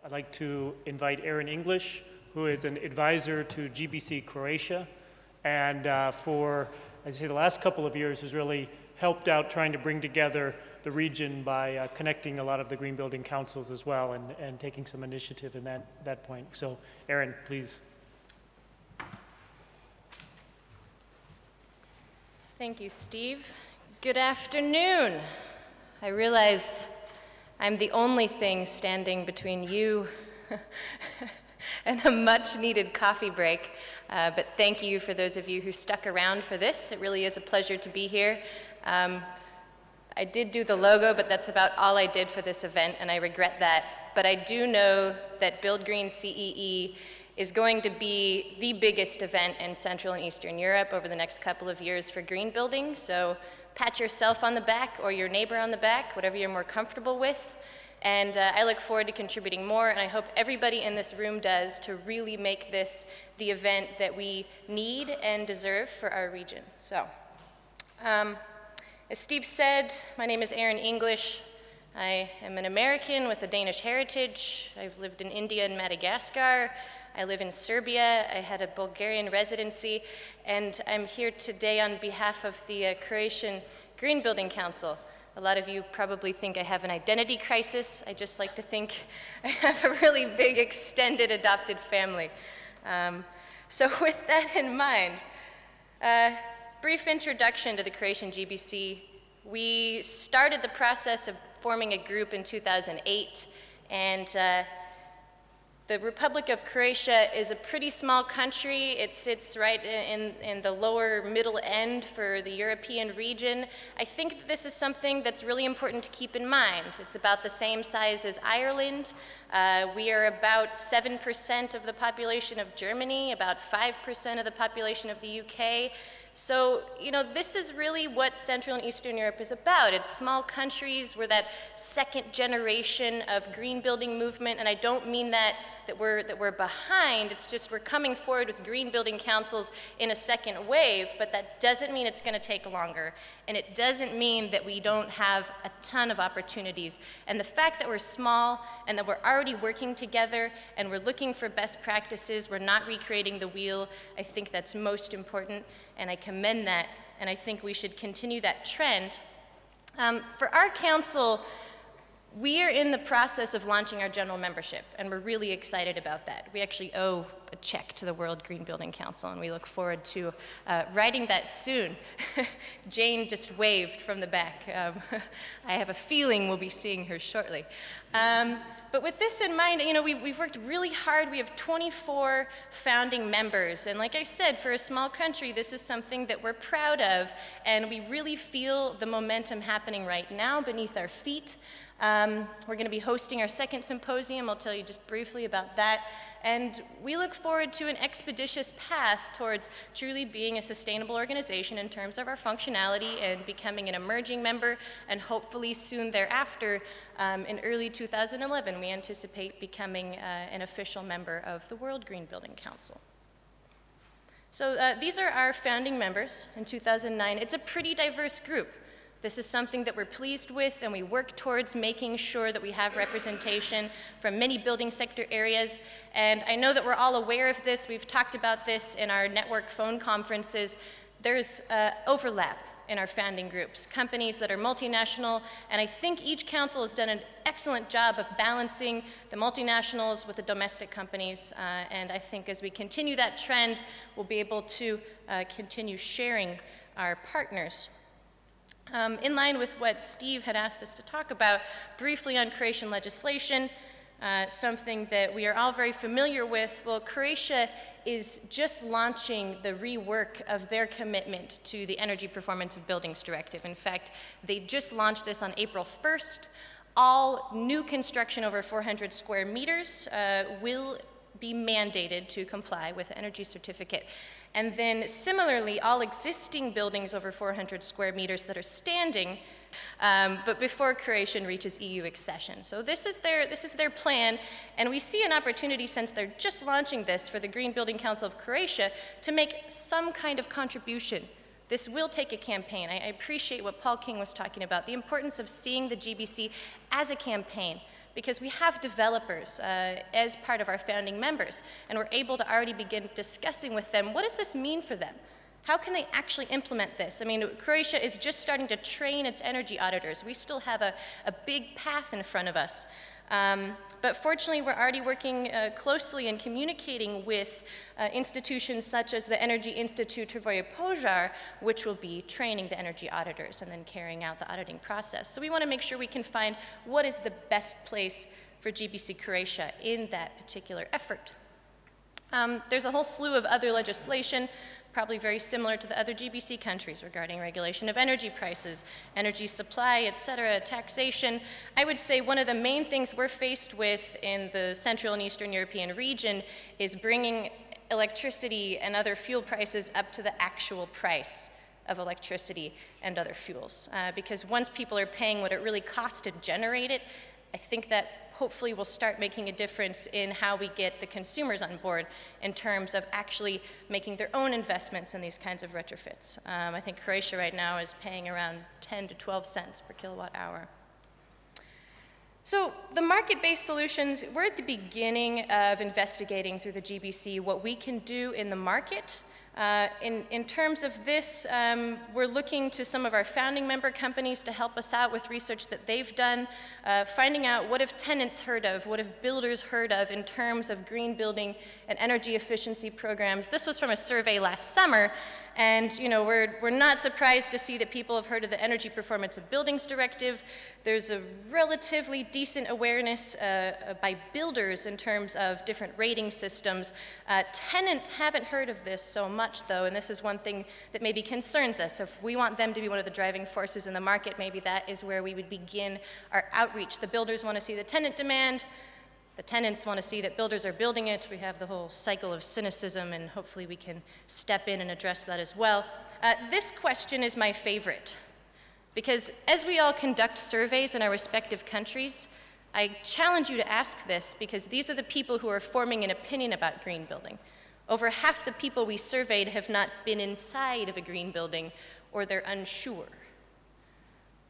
I'd like to invite Aaron English, who is an advisor to GBC Croatia, and for, I'd say, the last couple of years has really helped out trying to bring together the region by connecting a lot of the green building councils as well and taking some initiative in that point. So, Aaron, please. Thank you, Steve. Good afternoon. I realize I'm the only thing standing between you and a much-needed coffee break, but thank you for those of you who stuck around for this. It really is a pleasure to be here. I did do the logo, but that's about all I did for this event, and I regret that. But I do know that Build Green CEE is going to be the biggest event in Central and Eastern Europe over the next couple of years for green building. So pat yourself on the back or your neighbor on the back, whatever you're more comfortable with. And I look forward to contributing more, and I hope everybody in this room does, to really make this the event that we need and deserve for our region. So, as Steve said, my name is Aaron English. I am an American with a Danish heritage. I've lived in India and Madagascar. I live in Serbia. I had a Bulgarian residency, and I'm here today on behalf of the Croatian Green Building Council. A lot of you probably think I have an identity crisis. I just like to think I have a really big extended adopted family. So with that in mind, brief introduction to the Croatian GBC. We started the process of forming a group in 2008, and the Republic of Croatia is a pretty small country. It sits right in the lower middle end for the European region. I think that this is something that's really important to keep in mind. It's about the same size as Ireland. We are about 7% of the population of Germany, about 5% of the population of the UK. So, you know, this is really what Central and Eastern Europe is about. It's small countries. We're that second generation of green building movement, and I don't mean that we're behind. It's just we're coming forward with green building councils in a second wave, but that doesn't mean it's going to take longer, and it doesn't mean that we don't have a ton of opportunities. And the fact that we're small and that we're already working together and we're looking for best practices, we're not recreating the wheel, I think that's most important, and I commend that, and I think we should continue that trend. For our council, we are in the process of launching our general membership, and we're really excited about that. We actually owe a check to the World Green Building Council, and we look forward to writing that soon. Jane just waved from the back. I have a feeling we'll be seeing her shortly. But with this in mind, you know, we've worked really hard. We have 24 founding members, and like I said, for a small country, this is something that we're proud of, and we really feel the momentum happening right now beneath our feet. We're going to be hosting our second symposium. I'll tell you just briefly about that. And we look forward to an expeditious path towards truly being a sustainable organization in terms of our functionality and becoming an emerging member, and hopefully soon thereafter, in early 2011, we anticipate becoming an official member of the World Green Building Council. So these are our founding members in 2009. It's a pretty diverse group. This is something that we're pleased with, and we work towards making sure that we have representation from many building sector areas. And I know that we're all aware of this. We've talked about this in our network phone conferences. There's overlap in our founding groups, companies that are multinational, and I think each council has done an excellent job of balancing the multinationals with the domestic companies, and I think as we continue that trend, we'll be able to continue sharing our partners. In line with what Steve had asked us to talk about briefly on Croatian legislation, something that we are all very familiar with, well, Croatia is just launching the rework of their commitment to the Energy Performance of Buildings Directive. In fact, they just launched this on April 1st. All new construction over 400 square meters will be mandated to comply with the energy certificate. And then similarly, all existing buildings over 400 square meters that are standing, but before Croatia reaches EU accession. So this is their plan, and we see an opportunity, since they're just launching this, for the Green Building Council of Croatia to make some kind of contribution. This will take a campaign. I appreciate what Paul King was talking about, the importance of seeing the GBC as a campaign, because we have developers as part of our founding members, and we're able to already begin discussing with them, what does this mean for them? How can they actually implement this? I mean, Croatia is just starting to train its energy auditors. We still have a big path in front of us. But fortunately, we're already working closely and communicating with institutions such as the Energy Institute Hrvoje Požar, which will be training the energy auditors and then carrying out the auditing process. So we want to make sure we can find what is the best place for GBC Croatia in that particular effort. There's a whole slew of other legislation, probably very similar to the other GBC countries, regarding regulation of energy prices, energy supply, et cetera, taxation. I would say one of the main things we're faced with in the Central and Eastern European region is bringing electricity and other fuel prices up to the actual price of electricity and other fuels. Because once people are paying what it really costs to generate it, I think that hopefully will start making a difference in how we get the consumers on board in terms of actually making their own investments in these kinds of retrofits. I think Croatia right now is paying around 10 to 12 cents per kilowatt hour. So the market-based solutions, we're at the beginning of investigating through the GBC what we can do in the market. In terms of this, we're looking to some of our founding member companies to help us out with research that they've done, finding out what have tenants heard of, what have builders heard of in terms of green building and energy efficiency programs. This was from a survey last summer, and we're not surprised to see that people have heard of the Energy Performance of Buildings Directive. There's a relatively decent awareness by builders in terms of different rating systems. Tenants haven't heard of this so much, though, and this is one thing that maybe concerns us. If we want them to be one of the driving forces in the market, maybe that is where we would begin our outreach. The builders want to see the tenant demand. The tenants want to see that builders are building it. We have the whole cycle of cynicism, and hopefully we can step in and address that as well. This question is my favorite, because as we all conduct surveys in our respective countries, I challenge you to ask this, because these are the people who are forming an opinion about green building. Over half the people we surveyed have not been inside of a green building, or they're unsure,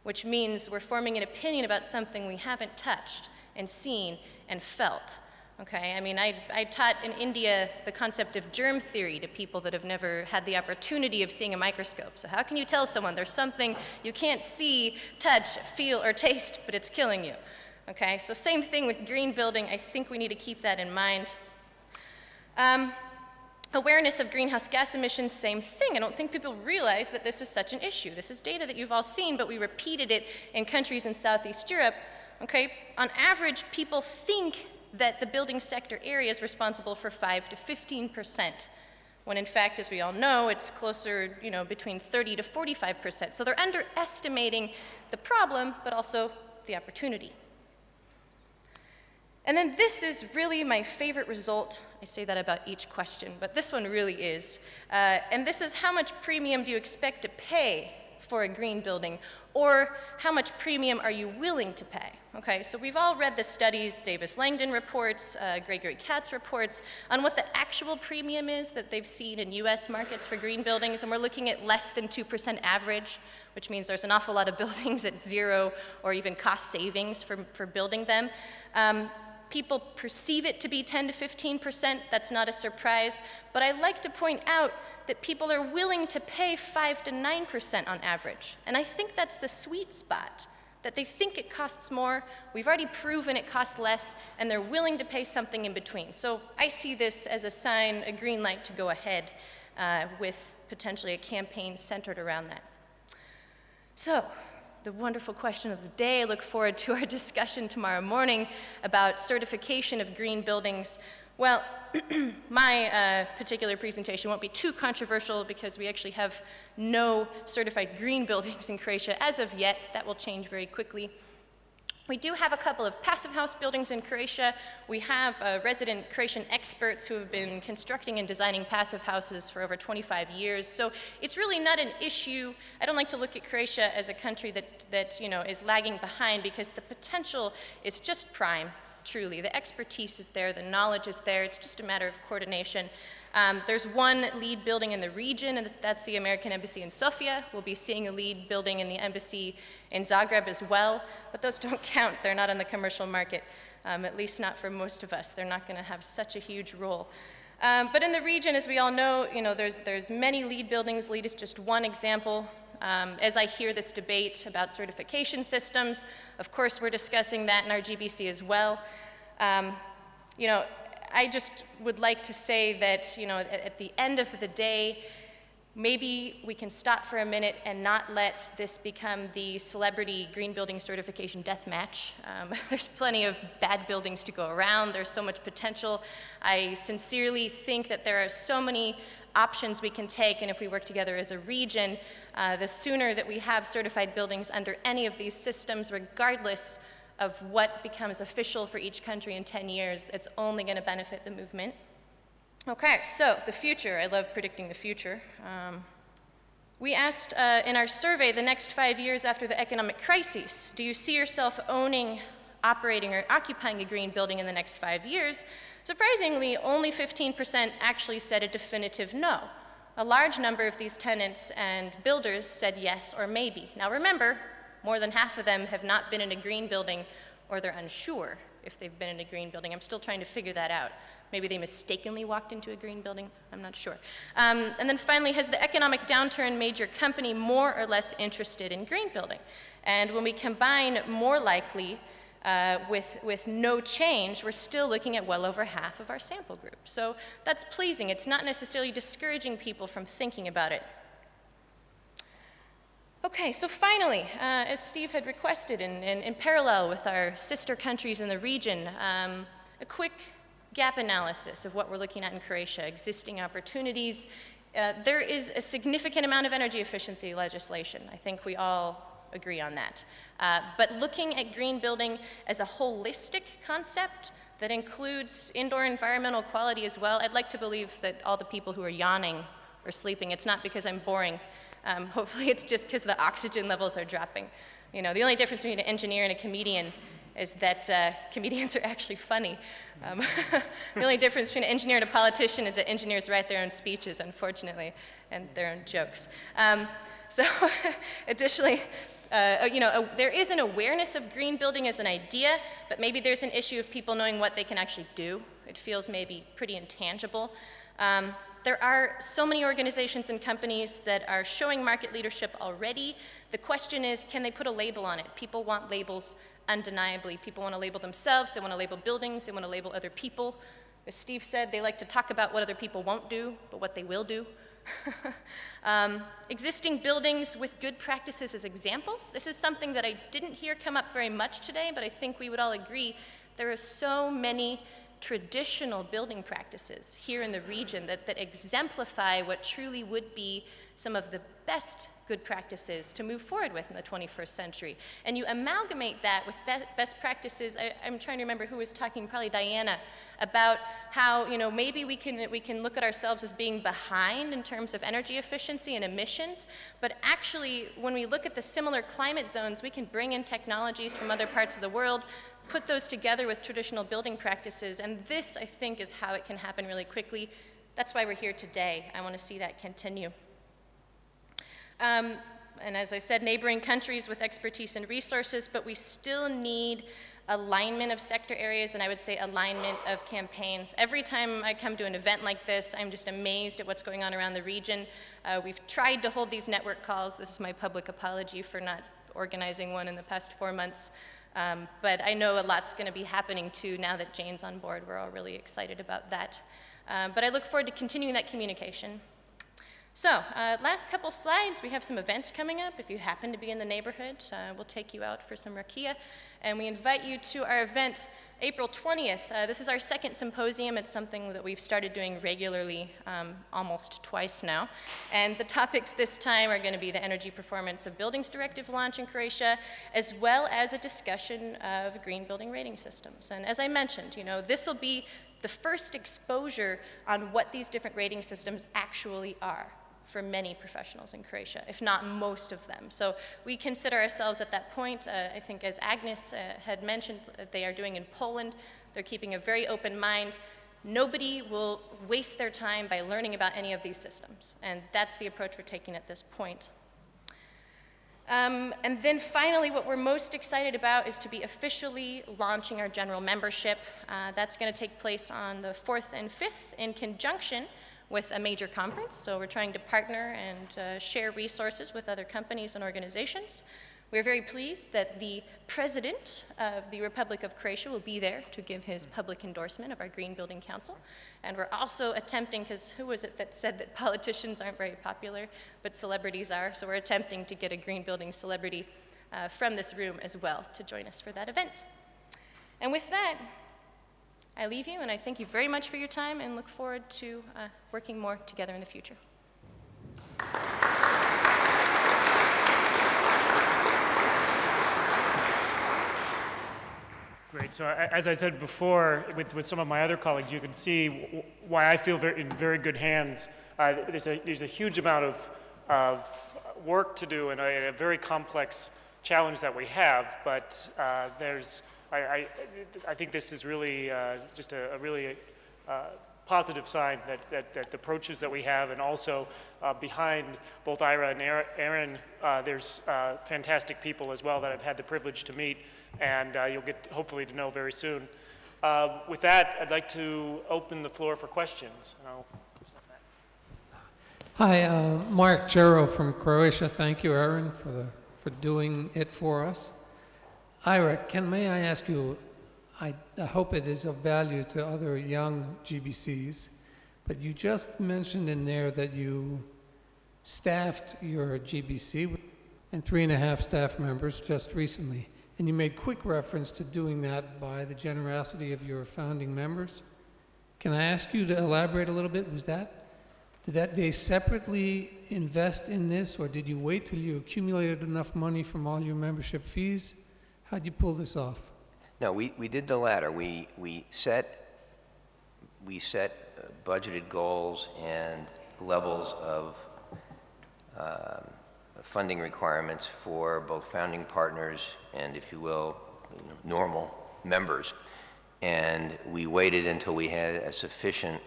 which means we're forming an opinion about something we haven't touched and seen and felt. Okay, I mean, I taught in India the concept of germ theory to people that have never had the opportunity of seeing a microscope. So how can you tell someone there's something you can't see, touch, feel, or taste, but it's killing you? Okay, so same thing with green building. I think we need to keep that in mind. Awareness of greenhouse gas emissions, same thing. I don't think people realize that this is such an issue. This is data that you've all seen, but we repeated it in countries in Southeast Europe. Okay, on average, people think that the building sector area is responsible for 5 to 15%, when in fact, as we all know, it's closer, between 30 to 45%. So they're underestimating the problem, but also the opportunity. And then this is really my favorite result. I say that about each question, but this one really is. And this is, how much premium do you expect to pay for a green building, or how much premium are you willing to pay? Okay, so we've all read the studies, Davis-Langdon reports, Gregory Katz reports, on what the actual premium is that they've seen in US markets for green buildings, and we're looking at less than 2% average, which means there's an awful lot of buildings at zero or even cost savings for building them. People perceive it to be 10 to 15%, that's not a surprise, but I like to point out that people are willing to pay 5 to 9% on average. And I think that's the sweet spot, that they think it costs more, we've already proven it costs less, and they're willing to pay something in between. So I see this as a sign, a green light to go ahead with potentially a campaign centered around that. So, the wonderful question of the day. I look forward to our discussion tomorrow morning about certification of green buildings. Well, my particular presentation won't be too controversial because we actually have no certified green buildings in Croatia as of yet. That will change very quickly. We do have a couple of passive house buildings in Croatia. We have resident Croatian experts who have been constructing and designing passive houses for over 25 years. So it's really not an issue. I don't like to look at Croatia as a country that is lagging behind, because the potential is just prime, truly. The expertise is there, the knowledge is there. It's just a matter of coordination. There's one LEED building in the region, and that's the American Embassy in Sofia. We'll be seeing a LEED building in the embassy in Zagreb as well, but those don't count. They're not on the commercial market, at least not for most of us. They're not going to have such a huge role. But in the region, as we all know, there's many LEED buildings. LEED is just one example. As I hear this debate about certification systems, of course we're discussing that in our GBC as well. I just would like to say that, at the end of the day, maybe we can stop for a minute and not let this become the celebrity green building certification death match. There's plenty of bad buildings to go around. There's so much potential. I sincerely think that there are so many options we can take, and if we work together as a region, the sooner that we have certified buildings under any of these systems, regardless of what becomes official for each country in 10 years, it's only going to benefit the movement. Okay, so the future. I love predicting the future. We asked in our survey, the next 5 years after the economic crisis, do you see yourself owning, operating, or occupying a green building in the next 5 years? Surprisingly, only 15% actually said a definitive no. A large number of these tenants and builders said yes or maybe. Now remember, more than half of them have not been in a green building, or they're unsure if they've been in a green building. I'm still trying to figure that out. Maybe they mistakenly walked into a green building. I'm not sure. And then finally, has the economic downturn made your company more or less interested in green building? And when we combine more likely with no change, we're still looking at well over half of our sample group. So that's pleasing. It's not necessarily discouraging people from thinking about it. Okay, so finally, as Steve had requested in parallel with our sister countries in the region, a quick gap analysis of what we're looking at in Croatia, existing opportunities. There is a significant amount of energy efficiency legislation. I think we all agree on that. But looking at green building as a holistic concept that includes indoor environmental quality as well, I'd like to believe that all the people who are yawning or sleeping, it's not because I'm boring. Hopefully it's just because the oxygen levels are dropping. The only difference between an engineer and a comedian is that comedians are actually funny. The only difference between an engineer and a politician is that engineers write their own speeches, unfortunately, and their own jokes. So additionally, there is an awareness of green building as an idea, but maybe there's an issue of people knowing what they can actually do. It feels maybe pretty intangible. There are so many organizations and companies that are showing market leadership already. The question is, can they put a label on it? People want labels undeniably. People want to label themselves, they want to label buildings, they want to label other people. As Steve said, they like to talk about what other people won't do, but what they will do. Existing buildings with good practices as examples. This is something that I didn't hear come up very much today, but I think we would all agree there are so many traditional building practices here in the region that exemplify what truly would be some of the best good practices to move forward with in the 21st century. And you amalgamate that with best practices. I'm trying to remember who was talking, probably Diana, about how maybe we can look at ourselves as being behind in terms of energy efficiency and emissions, but actually when we look at the similar climate zones, we can bring in technologies from other parts of the world, put those together with traditional building practices, and this, I think, is how it can happen really quickly. That's why we're here today. I want to see that continue. And as I said, neighboring countries with expertise and resources, but we still need alignment of sector areas, and I would say alignment of campaigns. Every time I come to an event like this, I'm just amazed at what's going on around the region. We've tried to hold these network calls. This is my public apology for not organizing one in the past 4 months. But I know a lot's going to be happening too now that Jane's on board. We're all really excited about that. But I look forward to continuing that communication. So, last couple slides, we have some events coming up. If you happen to be in the neighborhood, we'll take you out for some rakia. And we invite you to our event April 20th. This is our second symposium. It's something that we've started doing regularly, almost twice now. And the topics this time are going to be the Energy Performance of Buildings Directive launch in Croatia, as well as a discussion of green building rating systems. And as I mentioned, this will be the first exposure on what these different rating systems actually are for many professionals in Croatia, if not most of them. So we consider ourselves at that point, I think as Agnes had mentioned, they are doing in Poland. They're keeping a very open mind. nobody will waste their time by learning about any of these systems. And that's the approach we're taking at this point. And then finally, what we're most excited about is to be officially launching our general membership. That's going to take place on the 4th and 5th in conjunction with a major conference. So we're trying to partner and share resources with other companies and organizations. We're very pleased that the President of the Republic of Croatia will be there to give his public endorsement of our Green Building Council. And we're also attempting, because who was it that said that politicians aren't very popular, but celebrities are? So we're attempting to get a green building celebrity from this room as well to join us for that event. And with that, I leave you, and I thank you very much for your time and look forward to working more together in the future. Great. So as I said before, with some of my other colleagues, you can see why I feel in very good hands. There's a huge amount of work to do and a very complex challenge that we have, but I think this is really just a really positive sign that the approaches that we have, and also behind both Ira and Aaron, there's fantastic people as well that I've had the privilege to meet, and you'll get hopefully to know very soon. With that, I'd like to open the floor for questions. Hi, Mark Jero from Croatia. Thank you, Aaron, for doing it for us. Ira, may I ask you, I hope it is of value to other young GBCs, but you just mentioned in there that you staffed your GBC and 3.5 staff members just recently, and you made quick reference to doing that by the generosity of your founding members. Can I ask you to elaborate a little bit? Did they separately invest in this, or did you wait till you accumulated enough money from all your membership fees? How'd you pull this off? No, we did the latter. We set budgeted goals and levels of funding requirements for both founding partners and, if you will, normal members. And we waited until we had a sufficient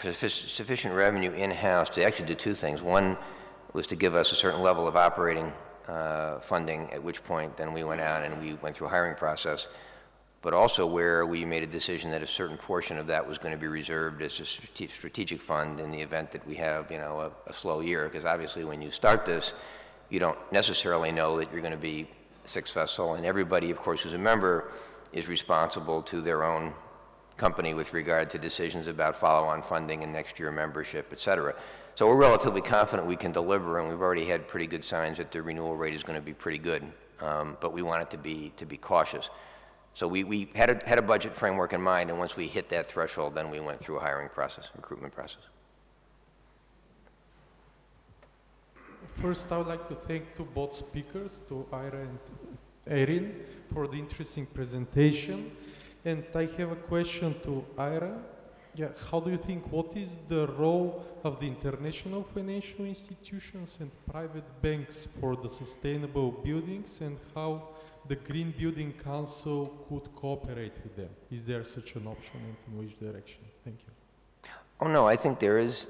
revenue in-house to actually do two things. One was to give us a certain level of operating funding, at which point then we went out and we went through a hiring process, but also where we made a decision that a certain portion of that was going to be reserved as a strategic fund in the event that we have, a slow year, because obviously when you start this, you don't necessarily know that you're going to be successful, and everybody, of course, who's a member is responsible to their own company with regard to decisions about follow-on funding and next year membership, et cetera. So we're relatively confident we can deliver, and we've already had pretty good signs that the renewal rate is going to be pretty good. But we want it to be cautious. So we had a budget framework in mind, and once we hit that threshold, then we went through a hiring process, recruitment process. First, I would like to thank to both speakers, to Ira and Erin, for the interesting presentation. And I have a question to Ira. Yeah, how do you think, what is the role of the international financial institutions and private banks for the sustainable buildings, and how the Green Building Council could cooperate with them? Is there such an option, and in which direction? Thank you. Oh no, I think there is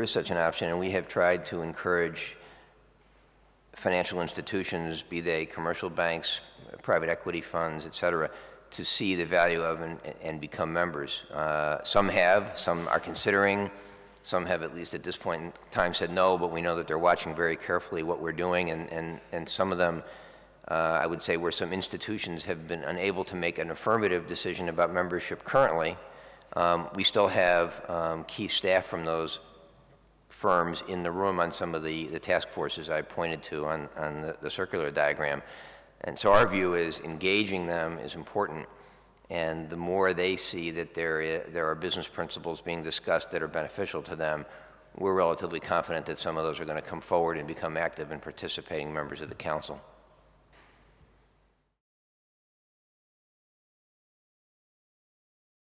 such an option, and we have tried to encourage financial institutions, be they commercial banks, private equity funds, et cetera, to see the value of and become members. Some have, some are considering, some have, at least at this point in time, said no, but we know that they're watching very carefully what we're doing, and some of them, I would say, where some institutions have been unable to make an affirmative decision about membership currently, we still have key staff from those firms in the room on some of the task forces I pointed to on the circular diagram. And so our view is engaging them is important, and the more they see that there are business principles being discussed that are beneficial to them, we're relatively confident that some of those are going to come forward and become active and participating members of the council.